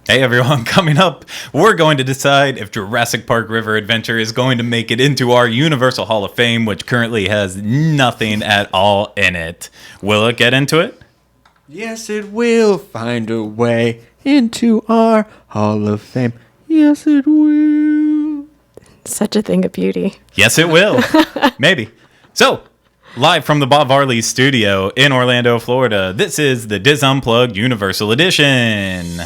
Hey everyone, coming up, we're going to decide if Jurassic Park River Adventure is going to make it into our Universal Hall of Fame, which currently has nothing at all in it. Will it get into it? Yes, it will find a way into our Hall of Fame. Yes, it will. Such a thing of beauty. Yes, it will. Maybe. So, live from the Bob Varley studio in Orlando, Florida, this is the Diz Unplugged Universal Edition.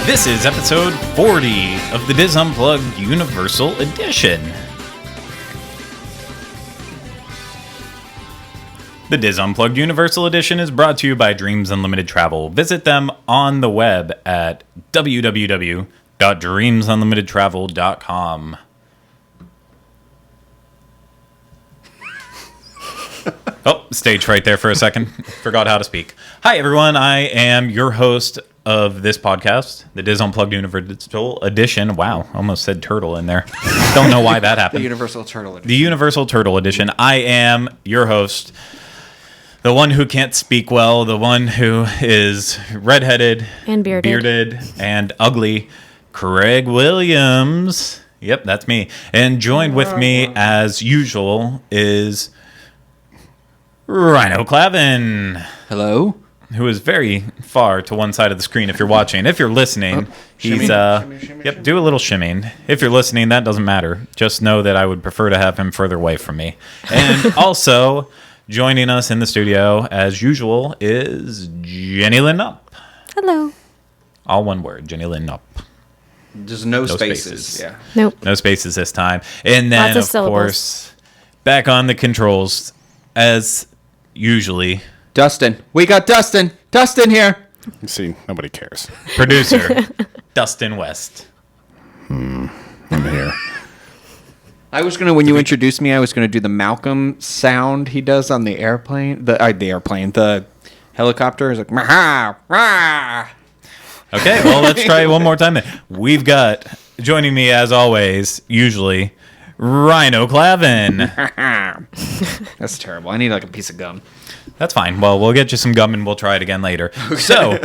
This is episode 40 of the Diz Unplugged Universal Edition. The Diz Unplugged Universal Edition is brought to you by Dreams Unlimited Travel. Visit them on the web at www.dreamsunlimitedtravel.com. Oh, stage right there for a second. Forgot how to speak. Hi, everyone. I am your host of this podcast, the Diz Unplugged Universal Edition. Wow, almost said turtle in there. Don't know why that happened. The Universal Turtle Edition. The Universal Turtle Edition. I am your host, the one who can't speak well, the one who is redheaded And bearded. and ugly, Craig Williams. Yep, that's me. And joined with me, as usual, is Rhino Clavin. Hello? Who is very far to one side of the screen if you're watching. If you're listening, he's shimmy, do a little shimming. If you're listening, that doesn't matter. Just know that I would prefer to have him further away from me. And also joining us in the studio as usual is Jenny Lynn Up. Hello. All one word, Jenny Lynn Up. There's no spaces. spaces. Yeah. Nope. No spaces this time. And then Lots of of syllables. course back on the controls as usually Dustin. We got Dustin. Dustin here. You see, nobody cares. producer Dustin West. I'm here. I was gonna, when you introduced me, I was gonna do the Malcolm sound he does on the airplane. The helicopter is like, "Rah, rah." Okay, well, let's try it one more time then. We've got, joining me as always, usually, Rhino Clavin. That's terrible. I need like a piece of gum. That's fine. Well, we'll get you some gum and we'll try it again later. So,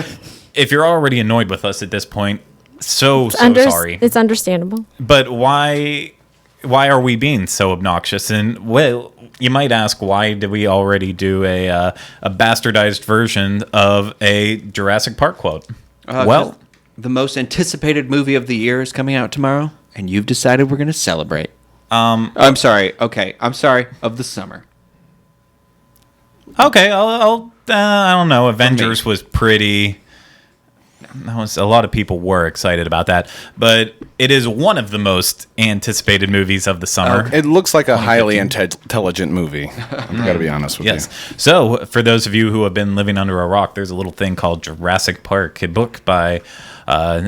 if you're already annoyed with us at this point, so sorry. It's understandable. But why are we being so obnoxious? And, well, you might ask, why did we already do a bastardized version of a Jurassic Park quote? Well, the most anticipated movie of the year is coming out tomorrow, and you've decided we're gonna celebrate. I'm sorry. Okay, I'm sorry. Of the summer. okay, I don't know. Avengers was pretty. A lot of people were excited about that, but it is one of the most anticipated movies of the summer. It looks like a highly intelligent movie. I've got to be honest with Yes. you. So, for those of you who have been living under a rock, there's a little thing called Jurassic Park, a book by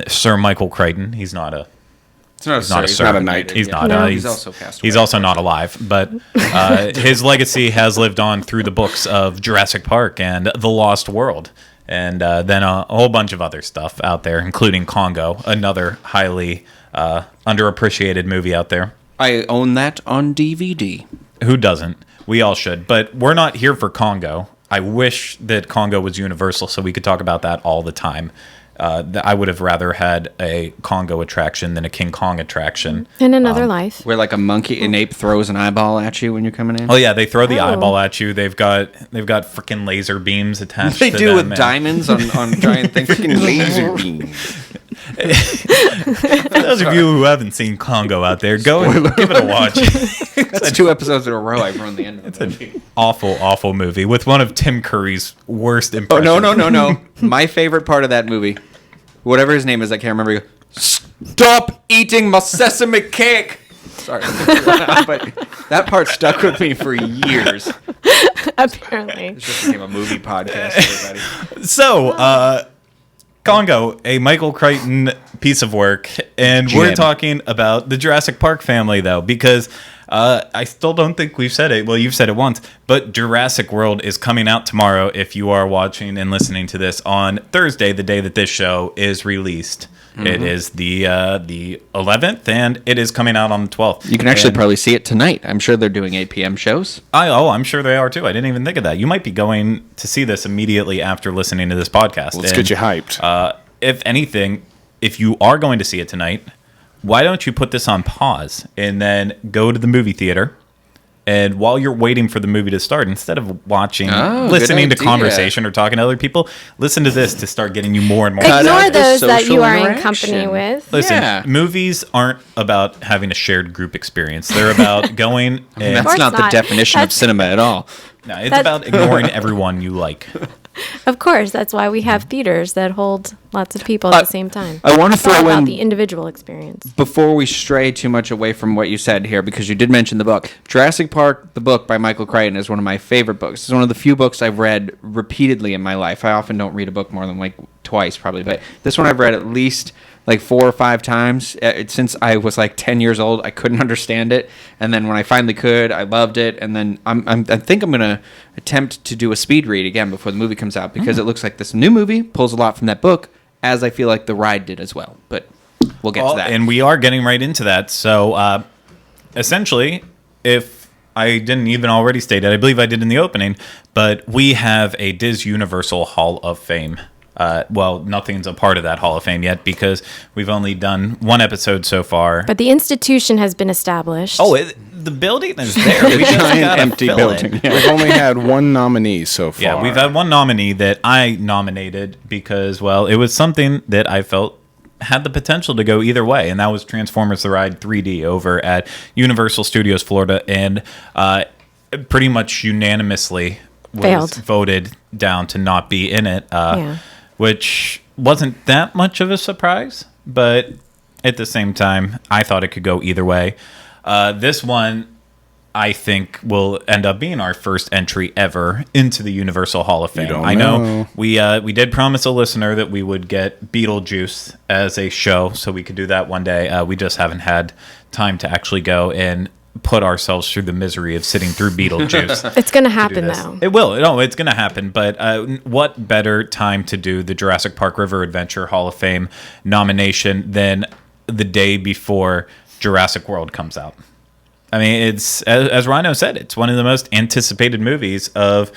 Sir Michael Crichton. He's not a It's not a He's not a knight. He's not. No. He's also passed away. He's also not alive, but his legacy has lived on through the books of Jurassic Park and The Lost World, and then a whole bunch of other stuff out there, including Congo, another highly underappreciated movie out there. I own that on DVD. Who doesn't? We all should, but we're not here for Congo. I wish that Congo was universal so we could talk about that all the time. I would have rather had a Congo attraction than a King Kong attraction. In another life. Where like an ape throws an eyeball at you when you're coming in. Oh yeah, they throw the Oh. eyeball at you. They've got freaking laser beams attached. They to do them with and- diamonds on giant things. Freaking laser beams. For those of you who haven't seen Congo out there, go and give it a watch. That's 2 episodes in a row I've ruined the end of it. Awful movie with one of Tim Curry's worst Oh, impressions. no. My favorite part of that movie, whatever his name is, I can't remember. He goes, "Stop eating my sesame cake." Sorry. But that part stuck with me for years. Apparently. It just became a movie podcast, everybody. So, Congo, a Michael Crichton piece of work. And we're talking about the Jurassic Park family, though, because I still don't think we've said it. Well, you've said it once, but Jurassic World is coming out tomorrow if you are watching and listening to this on Thursday, the day that this show is released. Mm-hmm. It is the 11th, and it is coming out on the 12th. You can actually probably see it tonight. I'm sure they're doing 8 p.m. shows. I'm sure they are, too. I didn't even think of that. You might be going to see this immediately after listening to this podcast. Let's get you hyped. If anything, if you are going to see it tonight, why don't you put this on pause and then go to the movie theater? And while you're waiting for the movie to start, instead of listening to conversation or talking to other people, listen to this to start getting you more and more. Ignore those that you are in company with. Listen, movies aren't about having a shared group experience. They're about going and... That's not the definition of cinema at all. No, it's about ignoring everyone you like. Of course, that's why we have theaters that hold lots of people at the same time. I want to throw in about the individual experience. Before we stray too much away from what you said here, because you did mention the book. Jurassic Park, the book by Michael Crichton, is one of my favorite books. It's one of the few books I've read repeatedly in my life. I often don't read a book more than like twice, probably, but this one I've read at least like 4 or 5 times since I was like 10 years old. I couldn't understand it, and then when I finally could, I loved it. And then I think I'm gonna attempt to do a speed read again before the movie comes out, because it looks like this new movie pulls a lot from that book, as I feel like the ride did as well. But we'll get to that. And we are getting right into that. So essentially, if I didn't even already state it, I believe I did in the opening, but we have a Diz Universal Hall of Fame. Nothing's a part of that Hall of Fame yet because we've only done 1 episode so far. But the institution has been established. The building is there. We just got empty building. Yeah. We've only had 1 nominee so far. Yeah, we've had 1 nominee that I nominated because, it was something that I felt had the potential to go either way, and that was Transformers The Ride 3D over at Universal Studios Florida, and pretty much unanimously was voted down to not be in it. Which wasn't that much of a surprise, but at the same time, I thought it could go either way. This one, I think, will end up being our first entry ever into the Universal Hall of Fame. I know we did promise a listener that we would get Beetlejuice as a show, so we could do that one day. We just haven't had time to actually go and put ourselves through the misery of sitting through Beetlejuice. It's going to happen, though. It will. No, it's going to happen. But what better time to do the Jurassic Park River Adventure Hall of Fame nomination than the day before Jurassic World comes out? I mean, it's, as Rhino said, it's one of the most anticipated movies of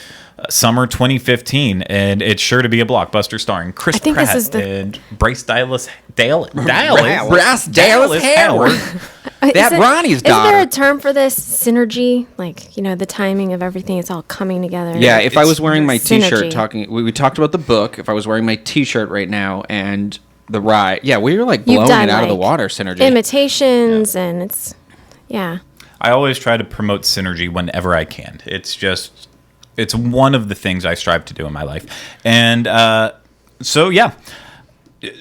summer 2015, and it's sure to be a blockbuster starring Chris Pratt and Bryce Dallas Howard. That Ronnie's daughter. Is there a term for this? Synergy? Like, the timing of everything, it's all coming together. Yeah, if I was wearing my T-shirt we talked about the book. If I was wearing my T-shirt right now and the ride, we were like blowing it out of the water, synergy. Imitations, and it's, I always try to promote synergy whenever I can. It's one of the things I strive to do in my life. And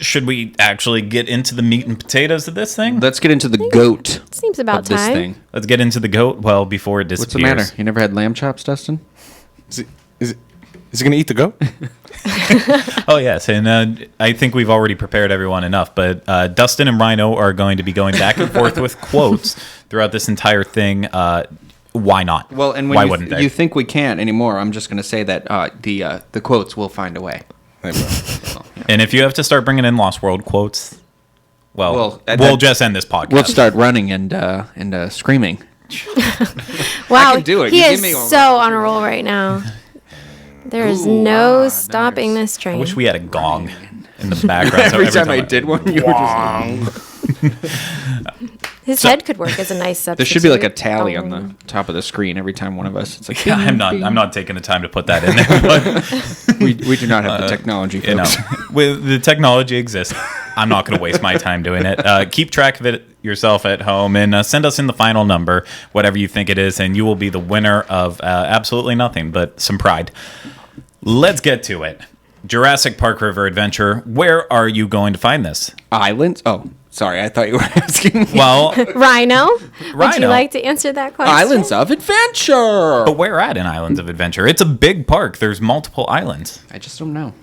should we actually get into the meat and potatoes of this thing? Let's get into the goat. It seems about of this time. thing. Let's get into the goat, before it disappears. What's the matter? You never had lamb chops, Dustin? Is it going to eat the goat? Oh, yes. And I think we've already prepared everyone enough. But Dustin and Rhino are going to be going back and forth with quotes throughout this entire thing. Why not? Well, and why when wouldn't they? You think we can't anymore, I'm just going to say that the quotes will find a way. And if you have to start bringing in Lost World quotes, we'll just end this podcast. We'll start running and screaming. Wow, I can do it. He is so on a roll right now. There is no stopping this train. I wish we had a gong in the background. Every time I did one, you were just... His head could work as a nice substitute. There should be like a tally on the top of the screen every time one of us. It's like, I'm not taking the time to put that in there. But we do not have the technology, folks. With the technology exists, I'm not going to waste my time doing it. Keep track of it yourself at home and send us in the final number, whatever you think it is, and you will be the winner of absolutely nothing but some pride. Let's get to it. Jurassic Park River Adventure. Where are you going to find this? Islands? Oh, sorry. I thought you were asking me. Well, Rhino, would you like to answer that question? Islands of Adventure. But where at in Islands of Adventure? It's a big park. There's multiple islands. I just don't know.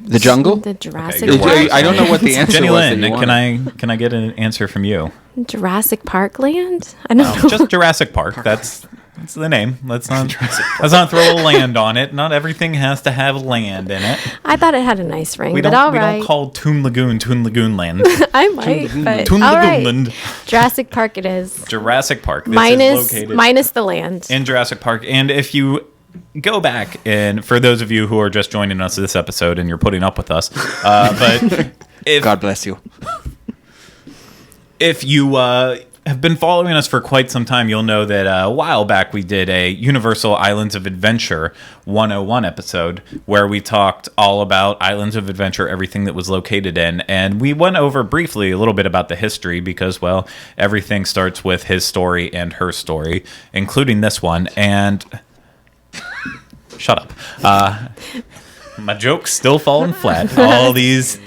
The jungle? The Jurassic you're Park. right. I don't know what the answer Jenny was. that Lynn, you wanted. can I get an answer from you? Jurassic Park Land? I don't know. Just Jurassic Park. That's the name. Let's not throw a land on it. Not everything has to have land in it. I thought it had a nice ring, We but don't all right. call Toon Lagoon Land. I might, but Toon all Lagoon right. Land. Jurassic Park it is. Jurassic Park. This is located Minus the land. in Jurassic Park. And if you go back, and for those of you who are just joining us this episode and you're putting up with us, but God bless you. if you have been following us for quite some time, you'll know that a while back we did a Universal Islands of Adventure 101 episode where we talked all about Islands of Adventure, everything that was located in. And we went over briefly a little bit about the history because, well, everything starts with his story and her story, including this one. And shut up. My joke's still falling flat all these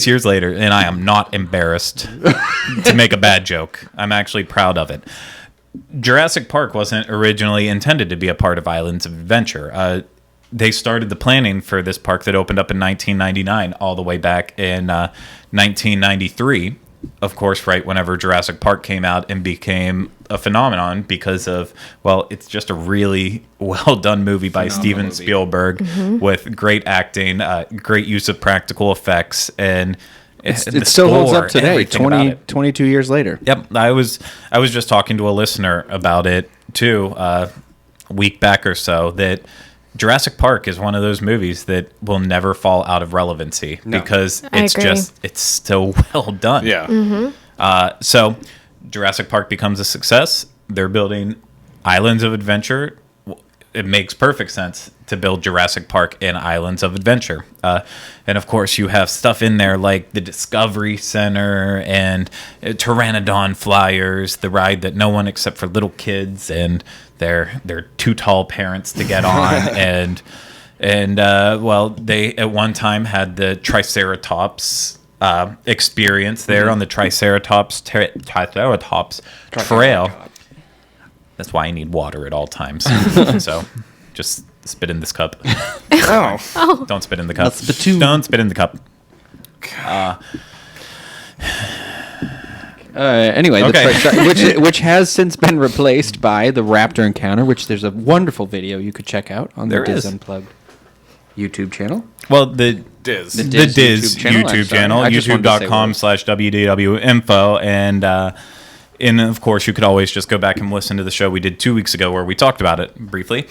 years later, and I am not embarrassed to make a bad joke. I'm actually proud of it. Jurassic Park wasn't originally intended to be a part of Islands of Adventure. They started the planning for this park that opened up in 1999 all the way back in 1993. Of course, right whenever Jurassic Park came out and became a phenomenon because of, well, it's just a really well-done movie by Steven Spielberg with great acting, great use of practical effects, and It still holds up today, everything about it. 22 years later. Yep, I was just talking to a listener about it too, a week back or so, that Jurassic Park is one of those movies that will never fall out of relevancy because it's so well done. Yeah. So Jurassic Park becomes a success. They're building Islands of Adventure. It makes perfect sense to build Jurassic Park in Islands of Adventure. And of course, you have stuff in there like the Discovery Center and Pteranodon Flyers, the ride that no one except for little kids and their too tall parents to get on. and well, they at one time had the Triceratops experience there on the Triceratops Trail. That's why I need water at all times. So just spit in this cup. Oh. Don't spit in the cup. That's the Don't spit in the cup. Anyway, Okay. which has since been replaced by the Raptor Encounter, which there's a wonderful video you could check out on There the Diz is. Unplugged YouTube channel. Well, the Diz. The Diz Diz YouTube channel, I just wanted to say youtube.com/wdwinfo, and of course you could always just go back and listen to the show we did 2 weeks ago where we talked about it briefly.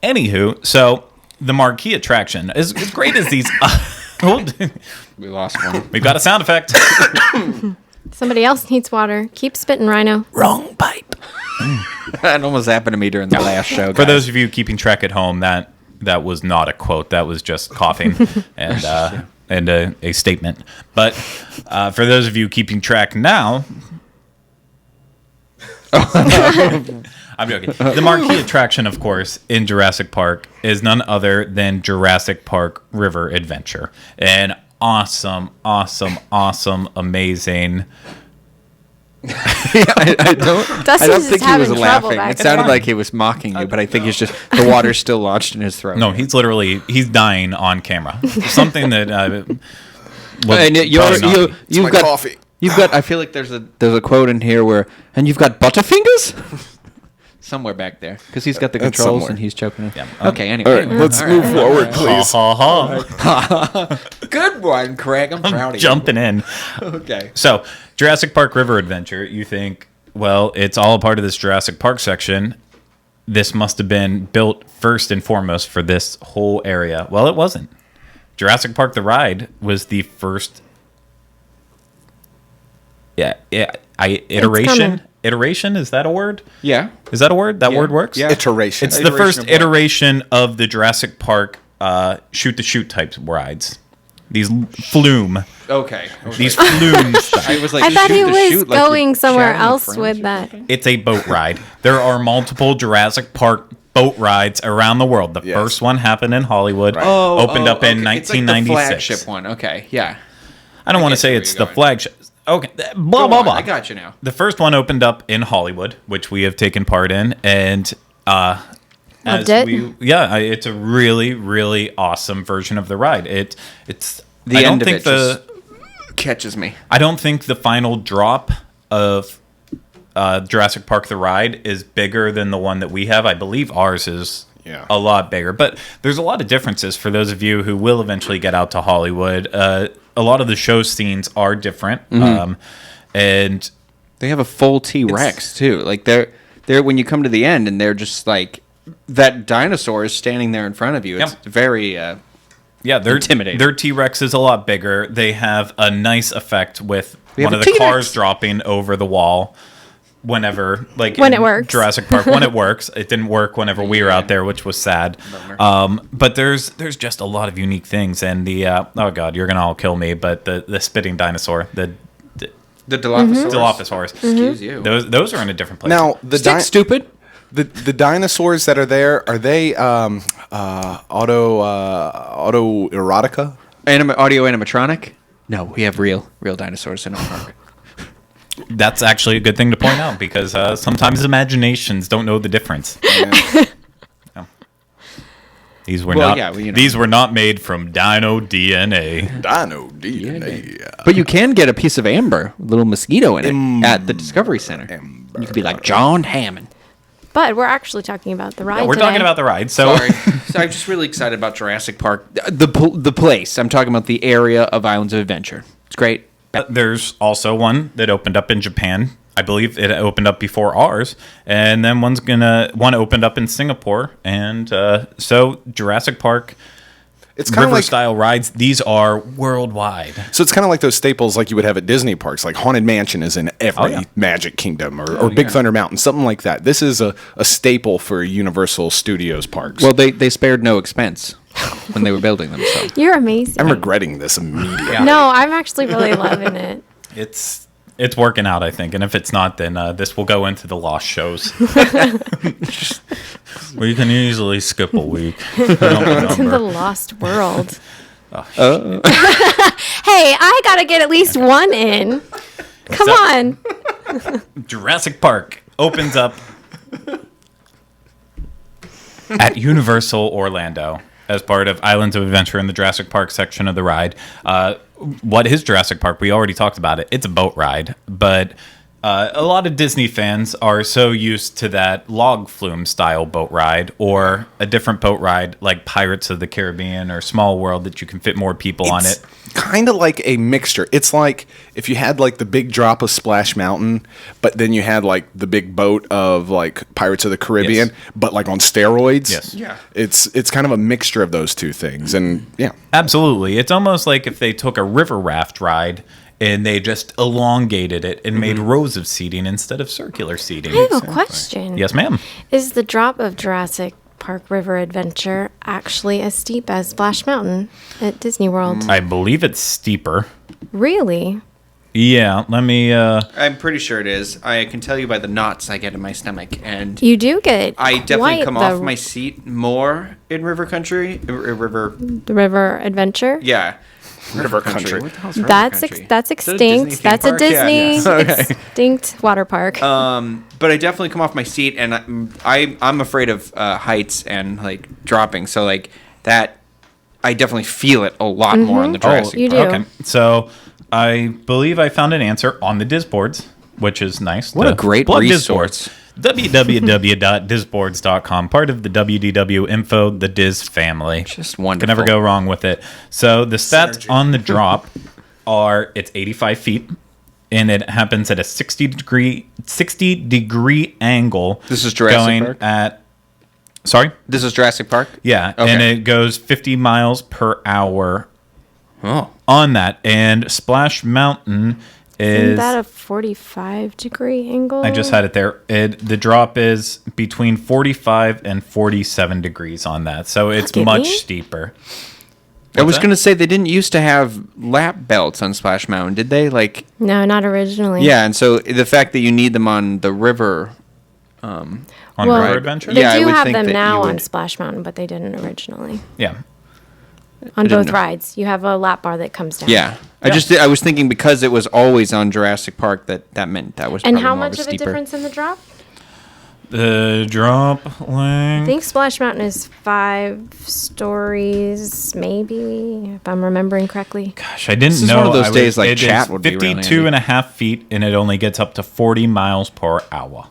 Anywho, so the marquee attraction, as great as these We lost one. we've got a sound effect. Somebody else needs water. Keep spitting, Rhino. Wrong pipe. That almost happened to me during the last show. For those of you keeping track at home, that was not a quote. That was just coughing and a statement. But for those of you keeping track now, I'm joking. The marquee attraction, of course, in Jurassic Park is none other than Jurassic Park River Adventure. An awesome, amazing. I don't Dustin's think just he was having trouble laughing. back It sounded there. like he was mocking you, but I think it's just the water's still lodged in his throat. No, he's dying on camera. Something that. And probably not. It's my coffee. You've got. I feel like there's a quote in here where, and you've got Butterfingers somewhere back there because he's got the That's controls somewhere. and he's choking. Yeah. Okay. Anyway, All right, let's move forward, please. Good one, Craig. I'm proud of Jumping in. you. Okay. So, Jurassic Park River Adventure, you think, well, it's all a part of this Jurassic Park section. This must have been built first and foremost for this whole area. Well, it wasn't. Jurassic Park the ride was the first iteration. Iteration, is that a word? Yeah. Is that a word? That word works? Yeah. Iteration. It's the first iteration of the Jurassic Park shoot-to-shoot type rides. These flume. Okay. These flume I was like, I thought he shoot the was shoot like going you're somewhere shouting at else friends with or that. something? It's a boat ride. There are multiple Jurassic Park boat rides around the world. The Yes. first one happened in Hollywood. Oh, opened up in okay. It's like the 1996. flagship one. Okay. Yeah. I don't want to get say where it's you're the going. flagship. Okay, blah Go blah on, blah. I got you now. The first one opened up in Hollywood, which we have taken part in, and Loved it. It's a really, really awesome version of the ride. It's The I end don't of think it the just catches me. I don't think the final drop of Jurassic Park the ride is bigger than the one that we have. I believe ours is a lot bigger, but there's a lot of differences for those of you who will eventually get out to Hollywood. A lot of the show scenes are different, and They have a full T-Rex too. Like they're when you come to the end and they're just like that dinosaur is standing there in front of you. It's very their intimidating. Their T-Rex is a lot bigger. They have a nice effect with have one of a the T-Rex. cars dropping over the wall. Whenever, like When in it works. Jurassic Park, when it works, it didn't work whenever we were out there, which was sad. But there's just a lot of unique things, and the oh god, you're gonna all kill me, but the spitting dinosaur, the Dilophosaurus. Dilophosaurus, Excuse you. those are in a different place. Now the Stick stupid. the dinosaurs that are there, are they auto erotica? Audio animatronic? No, we have real dinosaurs in our park. That's actually a good thing to point out because sometimes imaginations don't know the difference. No. These were these were not made from dino DNA. Dino DNA. But you can get a piece of amber, a little mosquito in it, at the Discovery Center. You could be like John Hammond. But we're actually talking about the ride. We're today. talking about the ride. So Sorry. So I'm just really excited about Jurassic Park. The place. I'm talking about the area of Islands of Adventure. It's great. there's also one that opened up in Japan. I believe it opened up before ours, and then one opened up in Singapore, and so Jurassic Park. It's kind of river like style rides. These are worldwide. So it's kind of like those staples like you would have at Disney parks, like Haunted Mansion is in every Magic Kingdom or Big Thunder Mountain, something like that. This is a staple for Universal Studios parks. Well, they spared no expense when they were building them. So You're amazing. I'm regretting this immediately. No, I'm actually really loving it. It's working out, I think, and if it's not, then this will go into the lost shows. Well, you can easily skip a week. It's in the lost world. Hey, I gotta get at least one in. Come on. Jurassic Park opens up at Universal Orlando as part of Islands of Adventure in the Jurassic Park section of the ride. What is Jurassic Park? We already talked about it. It's a boat ride, but a lot of Disney fans are so used to that log flume style boat ride or a different boat ride like Pirates of the Caribbean or Small World that you can fit more people on it. Kind of like a mixture. It's like if you had like the big drop of Splash Mountain, but then you had like the big boat of like Pirates of the Caribbean, but like on steroids. Yes. yeah. It's kind of a mixture of those two things. And yeah. Absolutely. It's almost like if they took a river raft ride and they just elongated it and made rows of seating instead of circular seating. I have a question. Yes, ma'am. Is the drop of Jurassic Park River Adventure actually as steep as Splash Mountain at Disney World? I believe it's steeper. Really? Yeah, let me... I'm pretty sure it is. I can tell you by the knots I get in my stomach, and You do get I definitely quite come the, off my seat more in River Country. the River Adventure. Yeah. River Country. What the hell's River That's Country? that's Is that a Disney extinct. theme That's a park? Yeah, Disney yeah. Okay. extinct water park. But I definitely come off my seat, and I'm afraid of heights and like dropping. So like that, I definitely feel it a lot more on the Jurassic you Park. do. Okay, so I believe I found an answer on the Disboards, which is nice. What a great plug resource. Disboards. www.disboards.com, part of the WDW Info, the Diz family. Just wonderful. Can never go wrong with it. So the stats on the drop are it's 85 feet, and it happens at a 60 degree angle. This is Jurassic going Park? at. Sorry? This is Jurassic Park. Yeah, Okay. and it goes 50 miles per hour Oh. on that. And Splash Mountain Isn't is. that a 45-degree angle? I just had it there. The drop is between 45 and 47 degrees on that, so it's Look at much me. steeper. I was that? gonna say they didn't used to have lap belts on Splash Mountain, did they? Like, No, not originally. yeah, and so the fact that you need them on the river. On Well, River Adventure? They Yeah, I do would have think them that now you on would- Splash Mountain, but they didn't originally. Yeah. On didn't both know. rides, you have a lap bar that comes down. Yeah, I was thinking because it was always on Jurassic Park that meant that was. And probably how more much of a steeper. difference in the drop? The drop I link. think Splash Mountain is 5 stories, maybe, if I'm remembering correctly. Gosh, I didn't This is know. one of those I was- days, like, it chat is would be really 52 handy. and a half feet, and it only gets up to 40 miles per hour.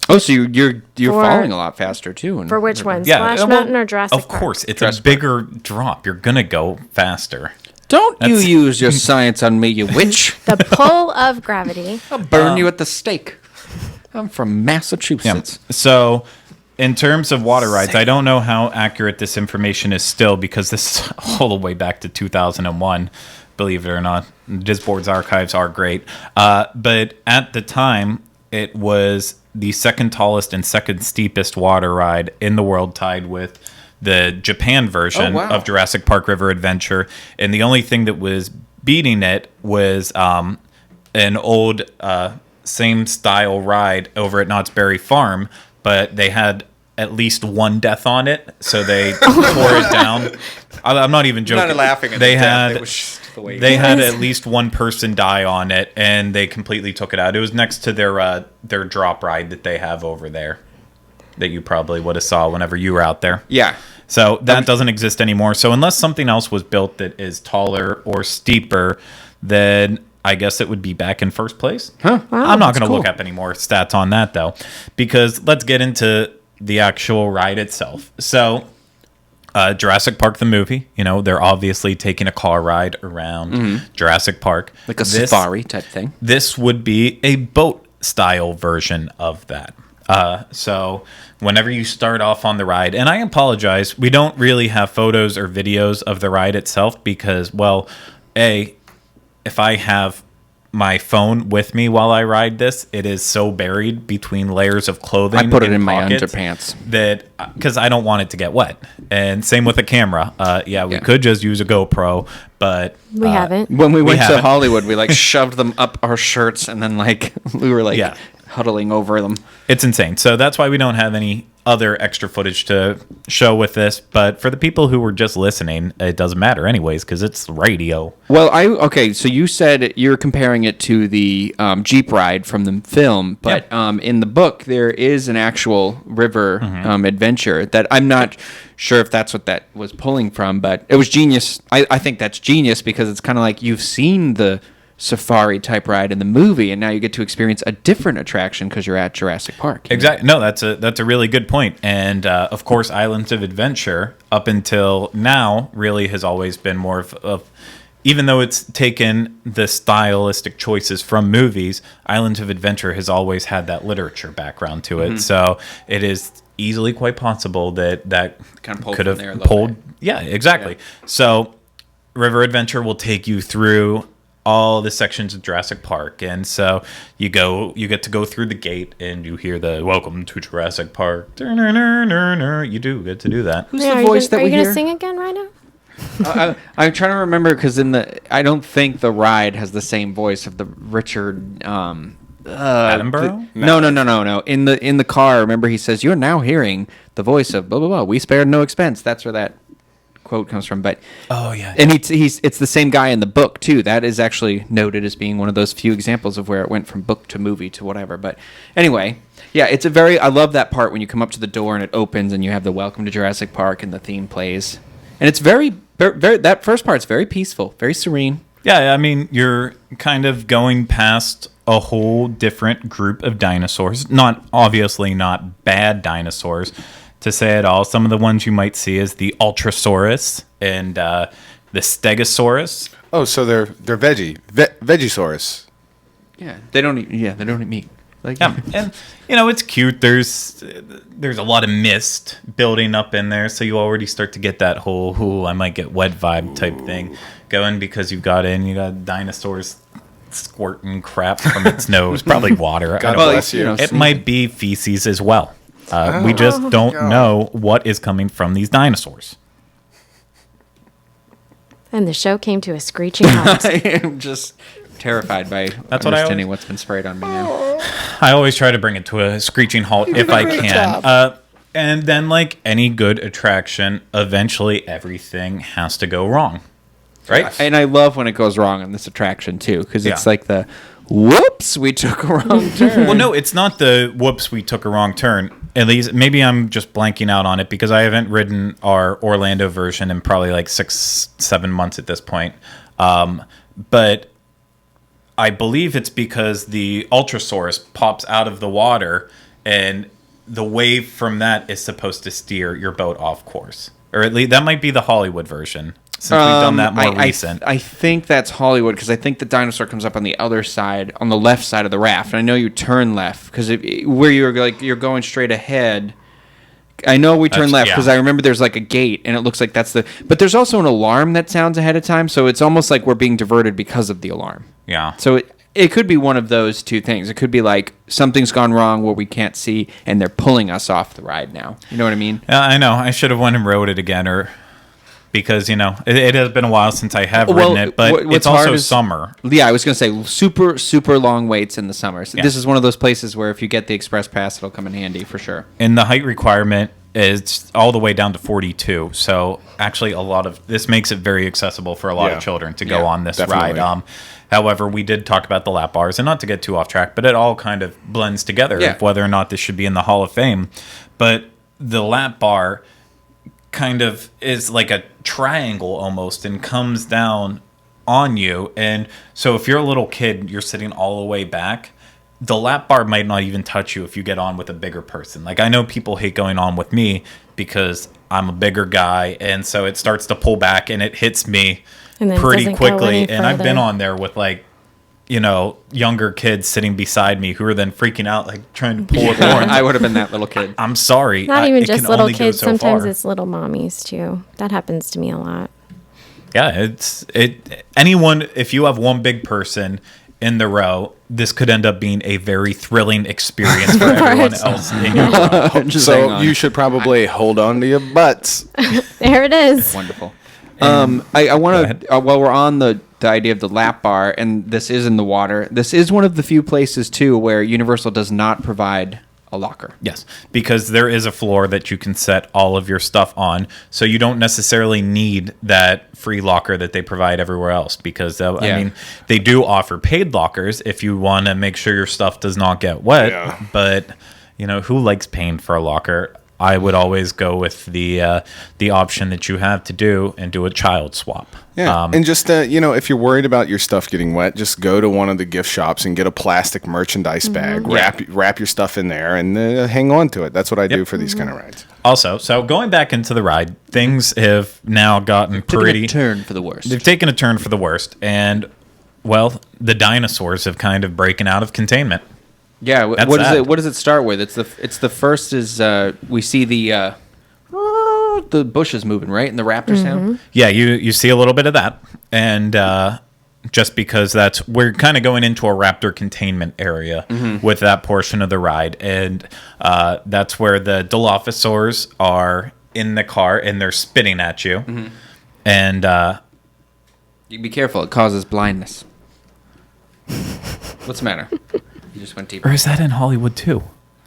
Oh, so you're For- falling a lot faster too. For which one? Yeah, Splash well, Mountain or Jurassic Of Park? course, it's Jurassic a bigger drop. You're gonna go faster. Don't you That's- use your science on me, you witch! The pull of gravity. I'll burn you at the stake. I'm from Massachusetts. So, in terms of water rides, I don't know how accurate this information is still because this is all the way back to 2001. Believe it or not, Disboard's archives are great. But at the time, it was the second tallest and second steepest water ride in the world, tied with the Japan version Oh, wow. of Jurassic Park River Adventure. And the only thing that was beating it was an old same style ride over at Knott's Berry Farm, but they had at least one death on it, so they tore it down. I'm not even joking. not laughing at they the death, had it was just the way they it had at least one person die on it, and they completely took it out. It was next to their drop ride that they have over there, that you probably would have saw whenever you were out there. Yeah. So that doesn't exist anymore. So unless something else was built that is taller or steeper, then I guess it would be back in first place. Huh. Wow, I'm not that's going to cool. look up any more stats on that, though, because let's get into the actual ride itself. So Jurassic Park, the movie, they're obviously taking a car ride around Jurassic Park. Like a safari type thing. This would be a boat style version of that. So whenever you start off on the ride, and I apologize, we don't really have photos or videos of the ride itself because, well, if I have my phone with me while I ride this, it is so buried between layers of clothing. I put it and in my pockets underpants. that because I don't want it to get wet. And same with the camera. We Yeah. could just use a GoPro, but We haven't. When we went to haven't. Hollywood, we like shoved them up our shirts and then we were like Yeah. huddling over them. It's insane. So that's why we don't have any other extra footage to show with this. But for the people who were just listening, it doesn't matter anyways because it's radio. Well, okay. So you said you're comparing it to the Jeep ride from the film, but in the book there is an actual river adventure that I'm not sure if that's what that was pulling from, but it was genius. I think that's genius because it's kind of like you've seen the safari type ride in the movie, and now you get to experience a different attraction because you're at Jurassic Park. Exactly. No, that's a really good point. And of course, Islands of Adventure up until now really has always been more of even though it's taken the stylistic choices from movies, Islands of Adventure has always had that literature background to it. So it is easily quite possible that Kind of pulled could from have there a little pulled. bit. Yeah, exactly. So River Adventure will take you through all the sections of Jurassic Park, and so you get to go through the gate, and you hear the "Welcome to Jurassic Park." You do get to do that. Who's Yeah, the are you voice gonna, that are we you hear? gonna sing again right now? I'm trying to remember because I don't think the ride has the same voice of the Richard. Attenborough? No. In the car, remember he says, "You're now hearing the voice of blah blah blah. We spared no expense." That's where that quote comes from. But Oh yeah. and it's the same guy in the book too. That is actually noted as being one of those few examples of where it went from book to movie to whatever. But anyway, yeah, I love that part when you come up to the door and it opens and you have the "Welcome to Jurassic Park" and the theme plays, and it's very that first part's very peaceful, very serene. Yeah, I mean, you're kind of going past a whole different group of dinosaurs. Obviously not bad dinosaurs, to say it all. Some of the ones you might see is the Ultrasaurus and the Stegosaurus. Oh, so they're Vegisaurus. Yeah, they don't eat meat. Like, Yeah, and it's cute. There's a lot of mist building up in there, so you already start to get that whole "ooh, I might get wet" vibe type thing going because you got dinosaurs squirting crap from its nose, probably water. God I don't bless you. It might be feces as well. We just don't know what is coming from these dinosaurs. And the show came to a screeching halt. I am just terrified by That's what I understanding always- what's been sprayed on me now. I always try to bring it to a screeching halt if I can. And then, like any good attraction, eventually everything has to go wrong. Right? And I love when it goes wrong on this attraction too, because it's Yeah. like the whoops, we took a wrong turn. Well, no, it's not the whoops, we took a wrong turn. at least maybe I'm just blanking out on it because I haven't ridden our Orlando version in probably like 6-7 months at this point. But I believe it's because the Ultrasaurus pops out of the water and the wave from that is supposed to steer your boat off course. Or at least that might be the Hollywood version, since we've done that more recent. I think that's Hollywood because I think the dinosaur comes up on the other side, on the left side of the raft. And I know you turn left because where you're going straight ahead. I know we turn left because I remember there's like a gate and it looks like that's the. But there's also an alarm that sounds ahead of time, so it's almost like we're being diverted because of the alarm. Yeah. So it could be one of those two things. It could be like something's gone wrong where we can't see and they're pulling us off the ride now. You know what I mean? Yeah, I know. I should have went and rode it again, because it has been a while since I have ridden it, but it's also summer. Yeah, I was going to say super, super long waits in the summer. So this is one of those places where if you get the express pass, it'll come in handy for sure. And the height requirement is all the way down to 42. So actually this makes it very accessible for a lot of children to go on this ride. However, we did talk about the lap bars, and not to get too off track, but it all kind of blends together of whether or not this should be in the Hall of Fame. But the lap bar kind of is like a triangle almost and comes down on you. And so if you're a little kid, you're sitting all the way back, the lap bar might not even touch you if you get on with a bigger person. Like I know people hate going on with me because I'm a bigger guy, and so it starts to pull back and it hits me pretty quickly. And I've been on there with younger kids sitting beside me who are then freaking out, like trying to pull it more. I would have been that little kid. I'm sorry. Not even just little kids. So sometimes far. it's little mommies too. That happens to me a lot. Yeah, anyone, if you have one big person in the row, this could end up being a very thrilling experience for everyone else in your row. So you should probably hold on to your butts. There it is. Wonderful. I want to, while we're on the idea of the lap bar, and this is in the water, this is one of the few places, too, where Universal does not provide a locker. Yes, because there is a floor that you can set all of your stuff on, so you don't necessarily need that free locker that they provide everywhere else, because, I mean, they do offer paid lockers if you want to make sure your stuff does not get wet, but, who likes paying for a locker? I would always go with the option that you have to do and do a child swap. Yeah, and just if you're worried about your stuff getting wet, just go to one of the gift shops and get a plastic merchandise bag. Wrap your stuff in there and hang on to it. That's what I do for these kind of rides. Also, so going back into the ride, things have now gotten pretty. Taken a turn for the worst. They've taken a turn for the worst, and the dinosaurs have kind of broken out of containment. Yeah, what does it start with? It's the first is we see the bushes moving, right? And the raptor sound. Yeah, you see a little bit of that, and just because we're kind of going into a raptor containment area with that portion of the ride, and that's where the Dilophosaurs are in the car and they're spitting at you, and you be careful; it causes blindness. What's the matter? You just went deeper. Or is that in Hollywood too?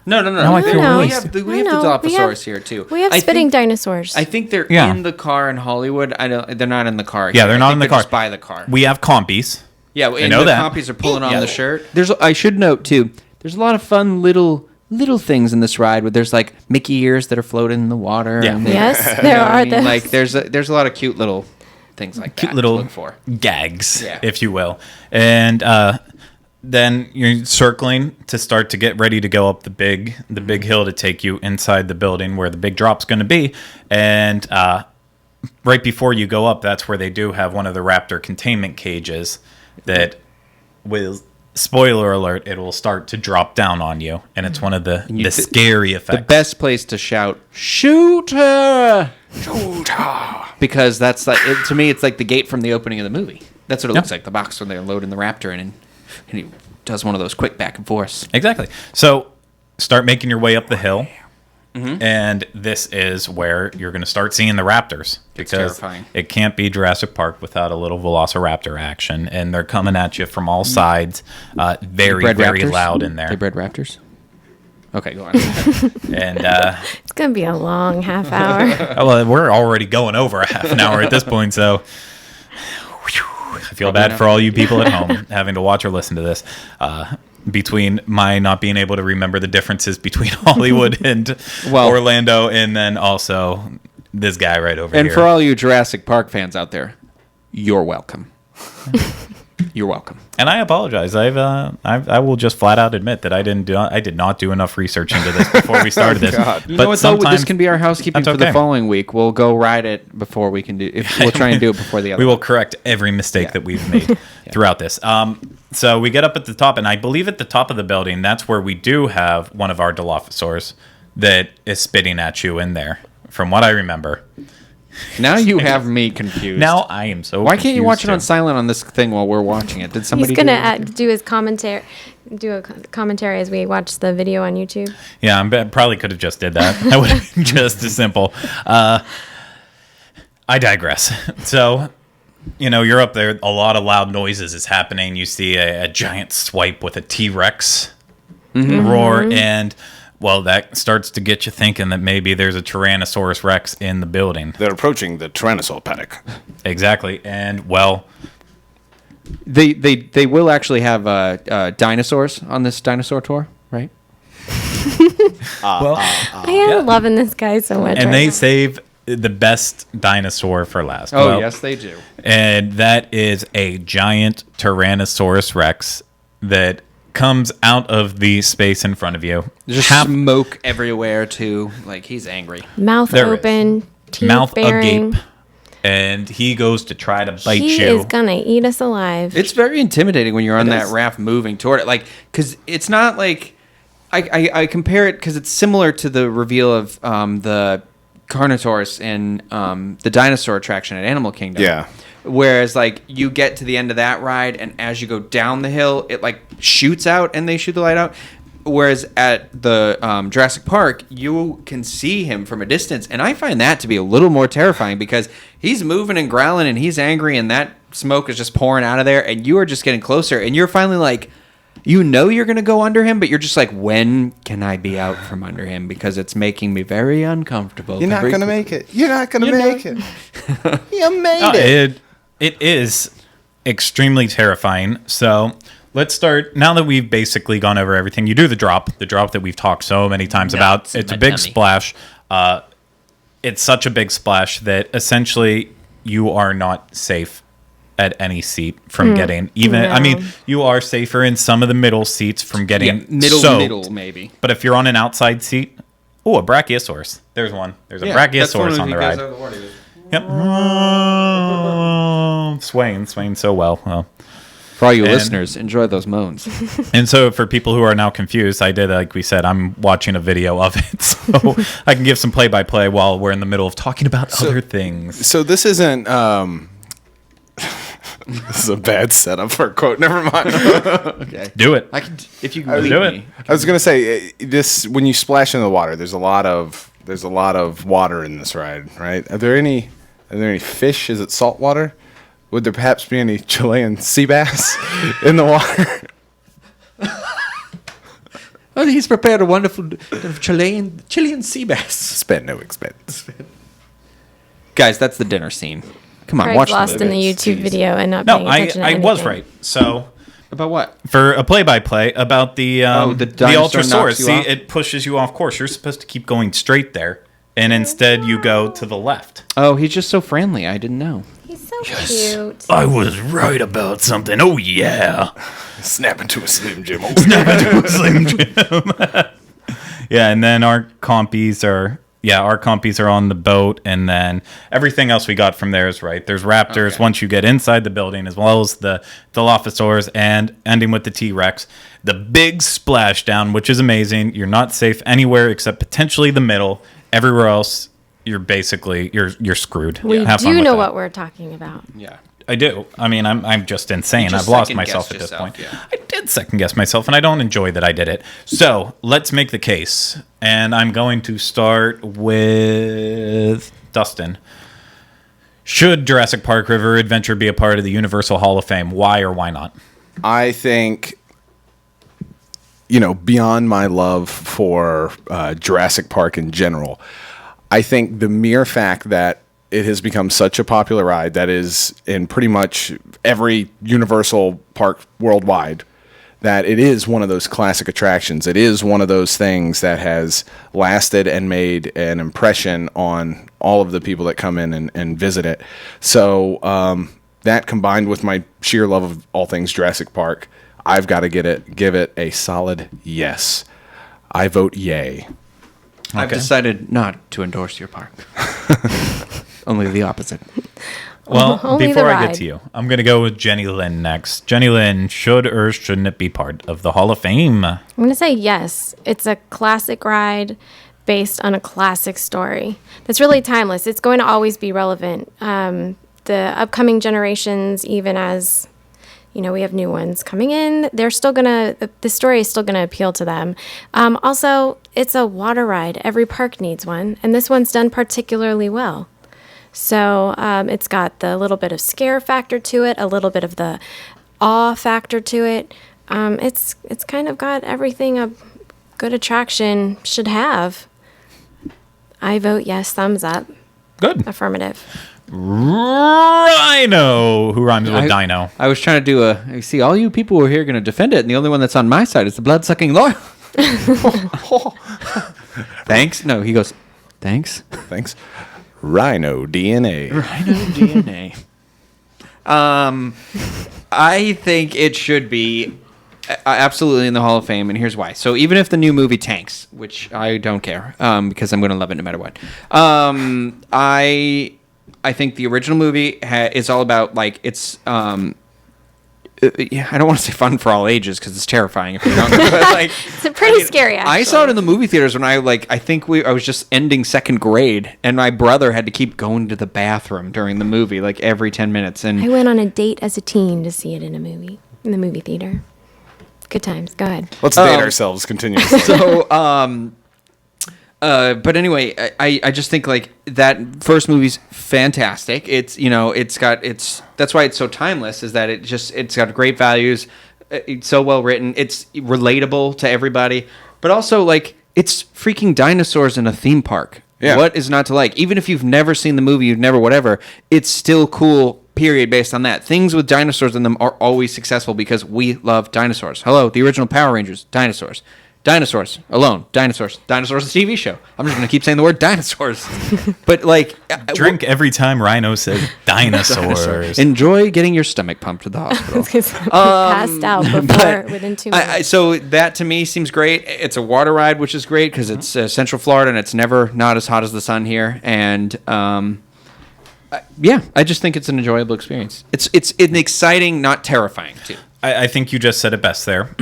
No. I feel really we have the Dilophosaurus here too. We have spitting dinosaurs. I think they're in the car in Hollywood. They're not in the car. Yeah, they're not in the car. Just by the car. We have compies. Yeah, and the compies are pulling on the shirt. I should note too. There's a lot of fun little things in this ride where there's like Mickey ears that are floating in the water. Yeah. And Yes, there are. those. Like there's a lot of cute little things like that. Cute little to look for. gags, if you will, and. Then you're circling to start to get ready to go up the big hill to take you inside the building where the big drop's going to be. And right before you go up, that's where they do have one of the raptor containment cages that will, spoiler alert, it will start to drop down on you. And it's one of the scary effects. The best place to shout, "Shoot her! Shoot her!" Because that's like, to me, it's like the gate from the opening of the movie. That's what it looks like, the box when they're loading the raptor in. And he does one of those quick back and forths. Exactly. So start making your way up the hill. And this is where you're going to start seeing the raptors. Because it can't be Jurassic Park without a little Velociraptor action. And they're coming at you from all sides. Very, very loud in there. They bred raptors? Okay, go on. And it's going to be a long half hour. Well, we're already going over a half an hour at this point, so... I feel bad for all you people at home having to watch or listen to this. between my not being able to remember the differences between Hollywood and Well- Orlando, and then also this guy right over And here. for all you Jurassic Park fans out there, you're welcome. You're welcome. And I apologize. I will just flat out admit that I did not do enough research into this before we started this. God. You know what, though? This can be our housekeeping That's for the okay. following week. We'll go ride it before we can do. We'll try and do it before the other. We will correct every mistake that we've made throughout this. So we get up at the top, and I believe at the top of the building, that's where we do have one of our Dilophosaurs that is spitting at you in there, from what I remember. Now you have me confused. Now I am so. Why can't you watch it on confused, silent on this thing while we're watching it? Did somebody? He's gonna do his commentary, commentary as we watch the video on YouTube. too? Yeah, I probably could have just did that. That would have been just as simple. I digress. So, you're up there. A lot of loud noises is happening. You see a giant swipe with a T-Rex roar, and well, that starts to get you thinking that maybe there's a Tyrannosaurus Rex in the building. They're approaching the Tyrannosaur paddock. Exactly, and well, They will actually have dinosaurs on this dinosaur tour, right? I am loving this guy so much. and right they now. save the best dinosaur for last. Oh Well, yes, they do. and that is a giant Tyrannosaurus Rex that comes out of the space in front of you. There's Half- smoke everywhere too. Like he's angry. Mouth There is. open, teeth mouth baring. agape, and he goes to try to bite He you. is gonna eat us alive. It's very intimidating when you're on that is. raft moving toward it, like because it's not like I compare it because it's similar to the reveal of the Carnotaurus in the dinosaur attraction at Animal Kingdom. Yeah. Whereas like you get to the end of that ride, and as you go down the hill, it like shoots out, and they shoot the light out. Whereas at the Jurassic Park, you can see him from a distance, and I find that to be a little more terrifying because he's moving and growling, and he's angry, and that smoke is just pouring out of there, and you are just getting closer, and you're finally like, you're going to go under him, but you're just like, when can I be out from under him? Because it's making me very uncomfortable. You're not Very going to quickly. make it. You're not going to make it. You made it. It is extremely terrifying. So let's start. Now that we've basically gone over everything, you do the drop that we've talked so many times about. in It's a my big tummy. splash. It's such a big splash that essentially you are not safe at any seat from getting even. No. I mean, you are safer in some of the middle seats from getting Yeah, middle, soaked. maybe. But if you're on an outside seat, a Brachiosaurus. There's one. There's a Brachiosaurus on the ride. Yep. Swaying so well. For all you And- listeners, enjoy those moans. And so for people who are now confused, I did, like we said, I'm watching a video of it. So I can give some play-by-play while we're in the middle of talking about other things. So this isn't. This is a bad setup for a quote. Never mind. Okay. Do it. I can, if you can do lead it. me. I was gonna say this when you splash in the water. There's a lot of water in this ride, right? Are there any fish? Is it salt water? Would there perhaps be any Chilean sea bass in the water? Oh, he's prepared a wonderful Chilean sea bass. Spend no expense. Guys, that's the dinner scene. Come on, Craig's watch lost in the movie. YouTube video and not No, paying I attention to was anything. right. So About what? for a play-by-play about the the dinosaur Ultrasaurus, knocks you see, off? it pushes you off course. You're supposed to keep going straight there, and instead you go to the left. Oh, he's just so friendly. I didn't know. He's so cute. I was right about something. Oh yeah. Snap into a Slim Jim. Slim Jim. Yeah, and then our compies are on the boat, and then everything else we got from there is right. There's raptors Okay. once you get inside the building, as well as the Dilophosaurs, and ending with the T-Rex. The big splashdown, which is amazing. You're not safe anywhere except potentially the middle. Everywhere else, you're basically you're screwed. We Have fun do with know that. what we're talking about. Yeah. I do. I mean, I'm just insane. just I've lost second-guessed myself at this yourself, point. yeah. I did second guess myself, and I don't enjoy that I did it. So let's make the case, and I'm going to start with Dustin. Should Jurassic Park River Adventure be a part of the Universal Hall of Fame? Why or why not? I think, beyond my love for Jurassic Park in general, I think the mere fact that it has become such a popular ride that is in pretty much every Universal park worldwide, that it is one of those classic attractions. It is one of those things that has lasted and made an impression on all of the people that come in and visit it. So that combined with my sheer love of all things Jurassic Park, I've got to give it a solid yes. I vote yay. I've decided not to endorse your park. Only the opposite. Well, Only before the I get ride. to you, I'm going to go with Jenny Lynn next. Jenny Lynn, should or shouldn't it be part of the Hall of Fame? I'm going to say yes. It's a classic ride based on a classic story. That's really timeless. It's going to always be relevant. The upcoming generations, even as we have new ones coming in, they're still the story is still gonna appeal to them. Also, it's a water ride. Every park needs one, and this one's done particularly well. So it's got the little bit of scare factor to it, a little bit of the awe factor to it. It's kind of got everything a good attraction should have. I vote yes, thumbs up. Good. Affirmative. Rhino, who rhymes with dino. I was trying to do I see all you people who are here going to defend it, and the only one that's on my side is the blood-sucking lawyer. Thanks. No, he goes, thanks. Thanks. Rhino DNA. Rhino DNA. I think it should be absolutely in the Hall of Fame, and here's why. So even if the new movie tanks, which I don't care, because I'm going to love it no matter what, I think the original movie is all about, like, it's I don't want to say fun for all ages because it's terrifying if you don't. But like, it's pretty scary. Actually. I saw it in the movie theaters when I was just ending second grade, and my brother had to keep going to the bathroom during the movie like every 10 minutes. And I went on a date as a teen to see it in the movie theater. Good times. Go ahead. Let's date ourselves. Continue. So, but anyway, I just think like that first movie's fantastic. It's that's why it's so timeless, is that it's got great values. It's so well written. It's relatable to everybody, but also like it's freaking dinosaurs in a theme park. Yeah. What is not to like? Even if you've never seen the movie, you've never whatever, it's still cool. Period. Based on that, things with dinosaurs in them are always successful because we love dinosaurs. Hello, the original Power Rangers, dinosaurs. Dinosaurs alone. Dinosaurs. Dinosaurs, the TV show. I'm just going to keep saying the word dinosaurs. But like... Drink every time Rhino says dinosaurs. Enjoy getting your stomach pumped to the hospital. Passed out within 2 minutes. So that to me seems great. It's a water ride, which is great because it's Central Florida and it's never not as hot as the sun here. And I just think it's an enjoyable experience. It's an exciting, not terrifying too. I think you just said it best there.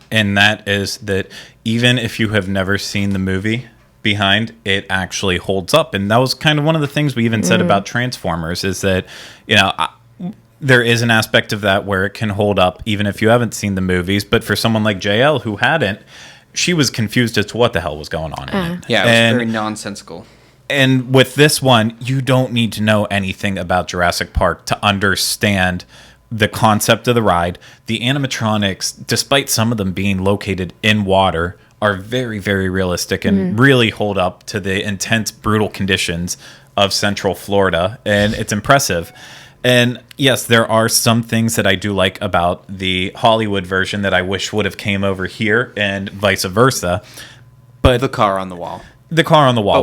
And that is that even if you have never seen the movie behind, it actually holds up. And that was kind of one of the things we even said about Transformers, is that, there is an aspect of that where it can hold up even if you haven't seen the movies. But for someone like JL who hadn't, she was confused as to what the hell was going on in it. Yeah, it was very nonsensical. And with this one, you don't need to know anything about Jurassic Park to understand the concept of the ride. The animatronics, despite some of them being located in water, are very, very realistic and really hold up to the intense, brutal conditions of Central Florida. And it's impressive. And yes, there are some things that I do like about the Hollywood version that I wish would have came over here and vice versa. But The car on the wall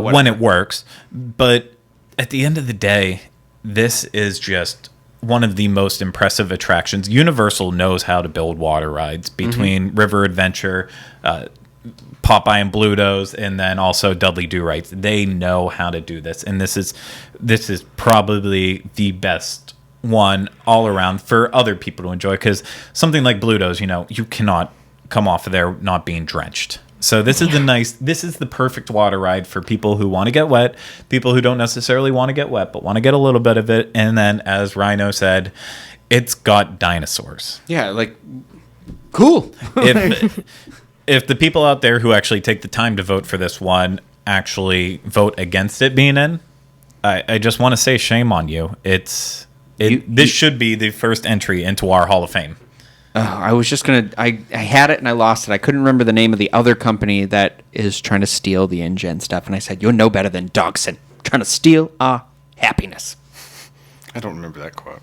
when it works. But at the end of the day, this is just one of the most impressive attractions. Universal knows how to build water rides between River Adventure, Popeye and Bluto's, and then also Dudley Do-Rights. They know how to do this, and this is probably the best one all around for other people to enjoy, because something like Bluto's, you cannot come off of there not being drenched. So this is this is the perfect water ride for people who want to get wet, people who don't necessarily want to get wet, but want to get a little bit of it. And then, as Rhino said, it's got dinosaurs. Yeah, like, cool. If the people out there who actually take the time to vote for this one actually vote against it being in, I just want to say shame on you. This should be the first entry into our Hall of Fame. I was just going to... I had it and I lost it. I couldn't remember the name of the other company that is trying to steal the InGen stuff. And I said, you're no better than Dogson. Trying to steal our happiness. I don't remember that quote.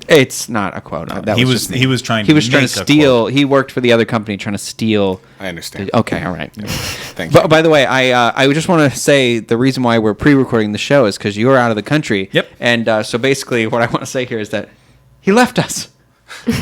It's not a quote. That he was was trying to make a steal. quote. He worked for the other company trying to steal. I understand. Okay, all right. Thank you. But by the way, I just want to say the reason why we're pre-recording the show is because you were out of the country. Yep. And so basically, what I want to say here is that he left us.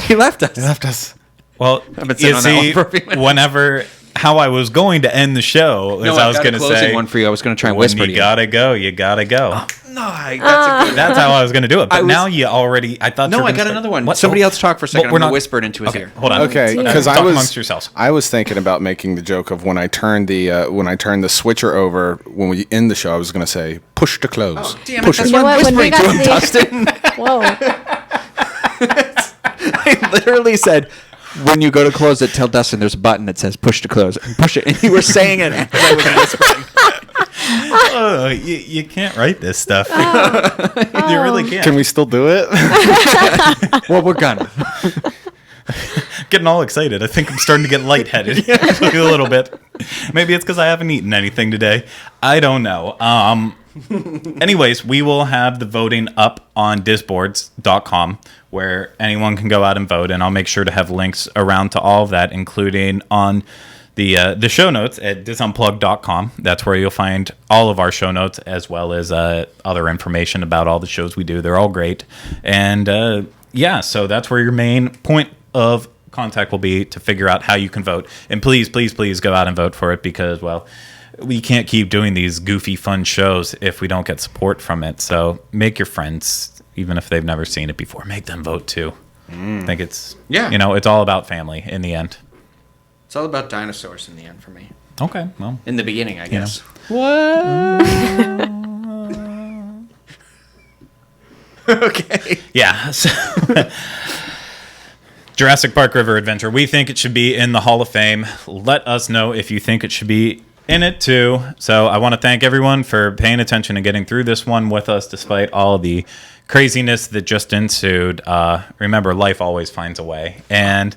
He left us. They left us. Well, I've been sitting you on that one see, for a few minutes. whenever how I was going to end the show, No, as I was got going a to closing say, one for you. I was going to try and when whisper to you you. gotta go, you gotta go. No, that's a good. That's how I was going to do it. But I was- now you already. I thought. you No, were I gonna got start- another one. What? Somebody Oh. else talk for a second. Well, we're I'm going not- to whisper it into his Okay, ear. hold on. Okay, Talk because Talk I was amongst yourselves. I was thinking about making the joke of when I turned the switcher over when we end the show. I was going to say push to close. Damn it, push that's You know what I'm what? When we whispering to got him, the Dustin. whoa, I literally said, when you go to close it, tell Dustin there's a button that says push to close. And push it. And you were saying it as I was whispering. Oh, you can't write this stuff. You really can't. Can we still do it? Well, we're gonna. Getting all excited. I think I'm starting to get lightheaded a little bit. Maybe it's because I haven't eaten anything today. I don't know. Anyways, we will have the voting up on disboards.com where anyone can go out and vote, and I'll make sure to have links around to all of that, including on the show notes at disunplug.com. That's where you'll find all of our show notes as well as other information about all the shows we do. They're all great. And so that's where your main point of contact will be to figure out how you can vote. And please, please, please go out and vote for it because, well, we can't keep doing these goofy, fun shows if we don't get support from it. So make your friends, even if they've never seen it before, make them vote too. I think it's, it's all about family in the end. It's all about dinosaurs in the end for me. Okay, well. In the beginning, I guess. What? Okay. Yeah. So Jurassic Park River Adventure. We think it should be in the Hall of Fame. Let us know if you think it should be in it too. So I want to thank everyone for paying attention and getting through this one with us despite all the craziness that just ensued. Remember, life always finds a way. And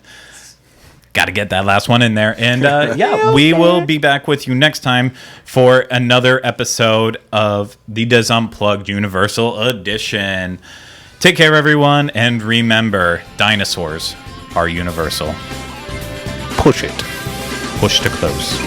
got to get that last one in there. And we will be back with you next time for another episode of the Dis Unplugged Universal Edition. Take care, everyone. And remember, dinosaurs are universal. Push it. Push to close.